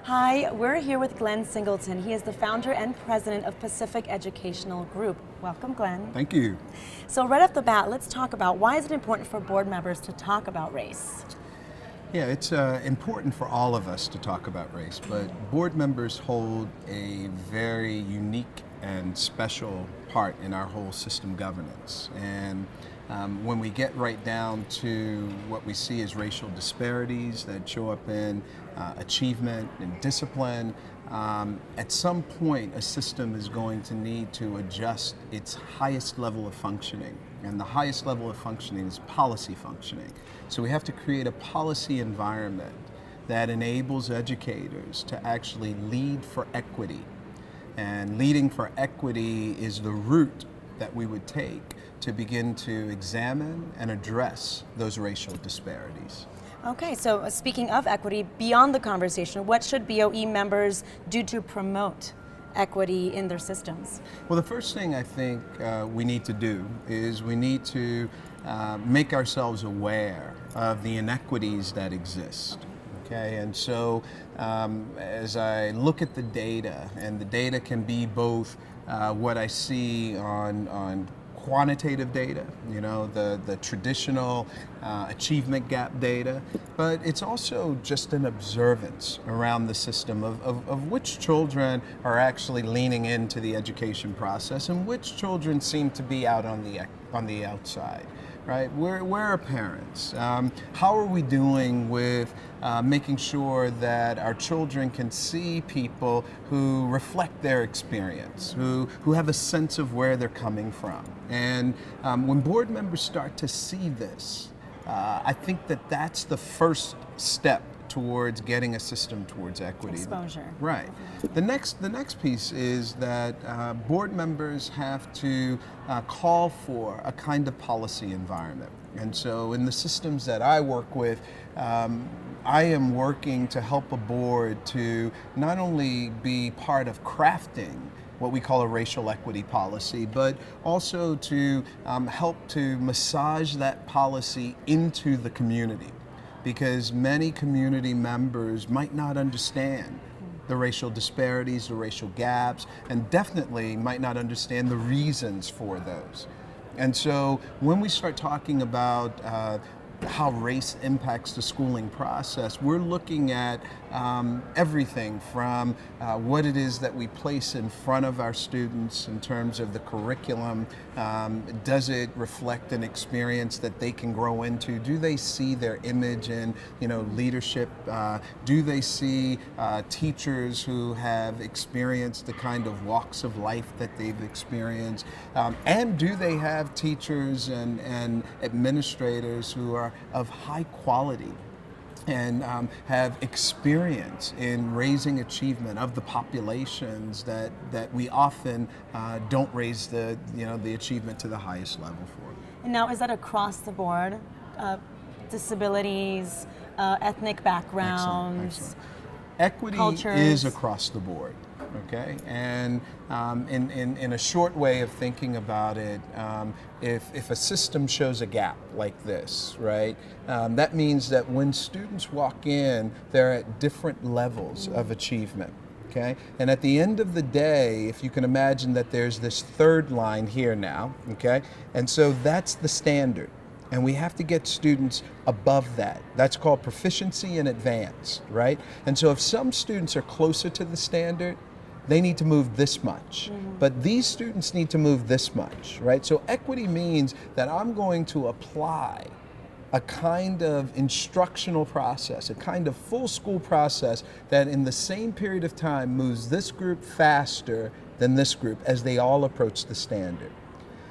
Hi, we're here with Glenn Singleton. He is the founder and president of Pacific Educational Group. Welcome, Glenn. Thank you. So right off the bat, let's talk about why is it important for board members to talk about race? Yeah, it's important for all of us to talk about race, but board members hold a very unique and special part in our whole system governance. And when we get right down to what we see as racial disparities that show up in achievement and discipline, at some point a system is going to need to adjust its highest level of functioning. And the highest level of functioning is policy functioning. So we have to create a policy environment that enables educators to actually lead for equity. And leading for equity is the route that we would take to begin to examine and address those racial disparities. Okay, so speaking of equity, beyond the conversation, what should BOE members do to promote equity in their systems? Well, the first thing I think we need to do is we need to make ourselves aware of the inequities that exist. Okay, and so as I look at the data, and the data can be both what I see on quantitative data, you know, the traditional achievement gap data, but it's also just an observance around the system of which children are actually leaning into the education process and which children seem to be out on the outside. Right? Where are parents? How are we doing with making sure that our children can see people who reflect their experience, who have a sense of where they're coming from? And when board members start to see this, I think that that's the first step towards getting a system towards equity. Exposure. Right. The next piece is that board members have to call for a kind of policy environment. And so in the systems that I work with, I am working to help a board to not only be part of crafting what we call a racial equity policy, but also to help to massage that policy into the community. Because many community members might not understand the racial disparities, the racial gaps, and definitely might not understand the reasons for those. And so when we start talking about how race impacts the schooling process, we're looking at everything from what it is that we place in front of our students in terms of the curriculum. Does it reflect an experience that they can grow into? Do they see their image in, leadership? Do they see teachers who have experienced the kind of walks of life that they've experienced? And do they have teachers and administrators who are of high quality and have experience in raising achievement of the populations that we often don't raise the achievement to the highest level for. And now, is that across the board? Disabilities, ethnic backgrounds, Excellent. Equity cultures? is across the board. Okay, and in a short way of thinking about it, if a system shows a gap like this, right, that means that when students walk in, they're at different levels of achievement. Okay, and at the end of the day, if you can imagine that there's this third line here now, okay, and so that's the standard. And we have to get students above that. That's called proficiency and advanced, right? And so if some students are closer to the standard, they need to move this much. But these students need to move this much, right? So equity means that I'm going to apply a kind of instructional process, a kind of full school process that in the same period of time moves this group faster than this group as they all approach the standard.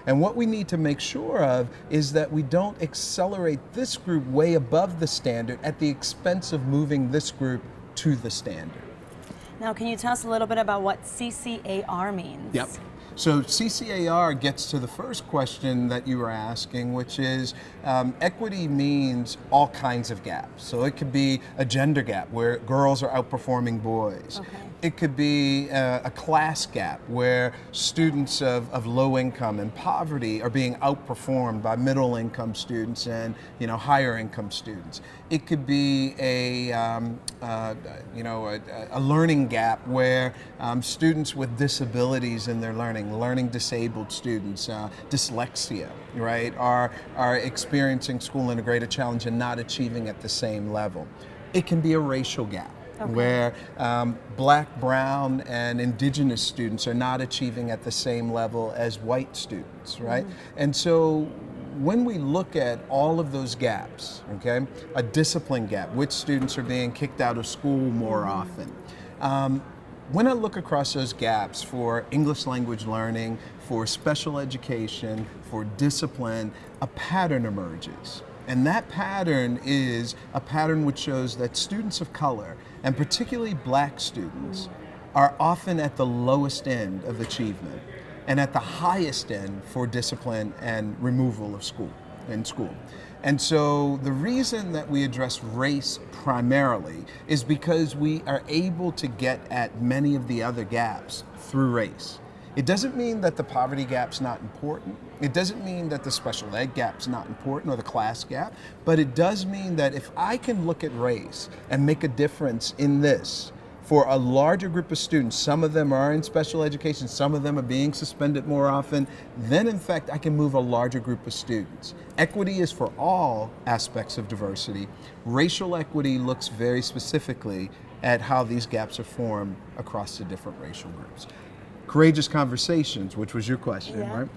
And what we need to make sure of is that we don't accelerate this group way above the standard at the expense of moving this group to the standard. Now, can you tell us a little bit about what CCAR means? Yep. So CCAR gets to the first question that you were asking, which is equity means all kinds of gaps. So it could be a gender gap where girls are outperforming boys. Okay. It could be a class gap where students of low income and poverty are being outperformed by middle income students and higher income students. It could be a learning gap where students with disabilities in their learning disabled students, dyslexia, right, are experiencing school integrated challenge and not achieving at the same level. It can be a racial gap. Okay. Where black, brown, and indigenous students are not achieving at the same level as white students, right? Mm-hmm. And so when we look at all of those gaps, okay, a discipline gap, which students are being kicked out of school more often, when I look across those gaps for English language learning, for special education, for discipline, a pattern emerges. And that pattern is a pattern which shows that students of color, and particularly black students, are often at the lowest end of achievement and at the highest end for discipline and removal of school. And so the reason that we address race primarily is because we are able to get at many of the other gaps through race. It doesn't mean that the poverty gap's not important. It doesn't mean that the special ed gap's not important or the class gap, but it does mean that if I can look at race and make a difference in this for a larger group of students, some of them are in special education, some of them are being suspended more often, then in fact I can move a larger group of students. Equity is for all aspects of diversity. Racial equity looks very specifically at how these gaps are formed across the different racial groups. Courageous Conversations, which was your question, yeah. Right?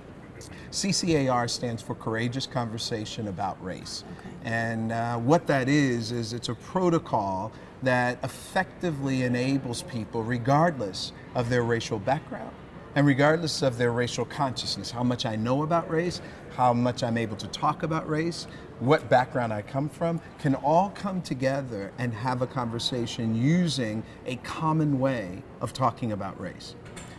CCAR stands for Courageous Conversation About Race. Okay. And what that is it's a protocol that effectively enables people, regardless of their racial background and regardless of their racial consciousness, how much I know about race, how much I'm able to talk about race, what background I come from, can all come together and have a conversation using a common way of talking about race.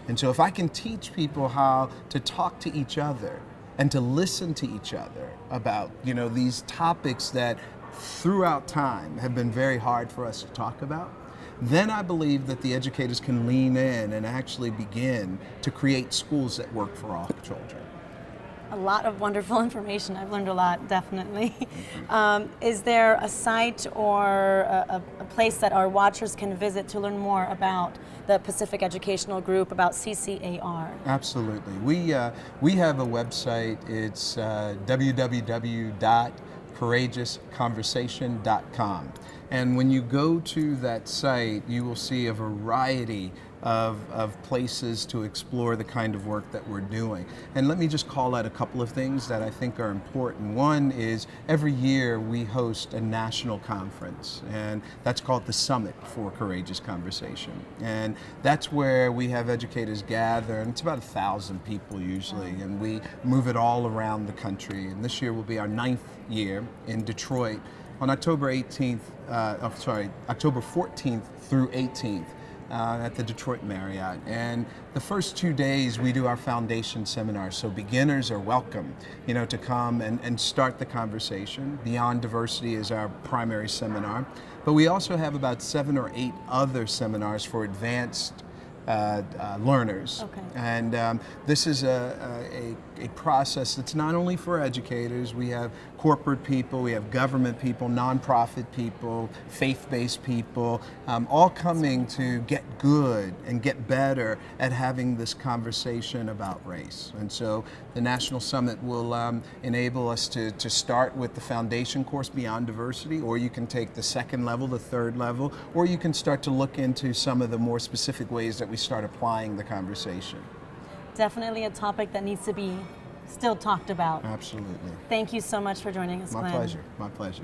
And so if I can teach people how to talk to each other and to listen to each other about, these topics that throughout time have been very hard for us to talk about, then I believe that the educators can lean in and actually begin to create schools that work for all children. A lot of wonderful information. I've learned a lot, definitely. Is there a site or a place that our watchers can visit to learn more about the Pacific Educational Group, about CCAR? Absolutely. We have a website. It's www.courageousconversation.com. And when you go to that site, you will see a variety of places to explore the kind of work that we're doing. And let me just call out a couple of things that I think are important. One is every year we host a national conference, and that's called the Summit for Courageous Conversation. And that's where we have educators gather, and it's about 1,000 people usually, and we move it all around the country. And this year will be our 9th year in Detroit on October 14th through 18th. At the Detroit Marriott. And the first 2 days we do our foundation seminars, so beginners are welcome, to come and start the conversation. Beyond Diversity is our primary seminar, but we also have about 7 or 8 other seminars for advanced learners. Okay. And this is a process that's not only for educators. We have corporate people, we have government people, nonprofit people, faith-based people, all coming to get good and get better at having this conversation about race. And so the National Summit will enable us to start with the foundation course Beyond Diversity, or you can take the second level, the third level, or you can start to look into some of the more specific ways that we start applying the conversation. Definitely a topic that needs to be still talked about. Absolutely. Thank you so much for joining us, Glenn. My pleasure.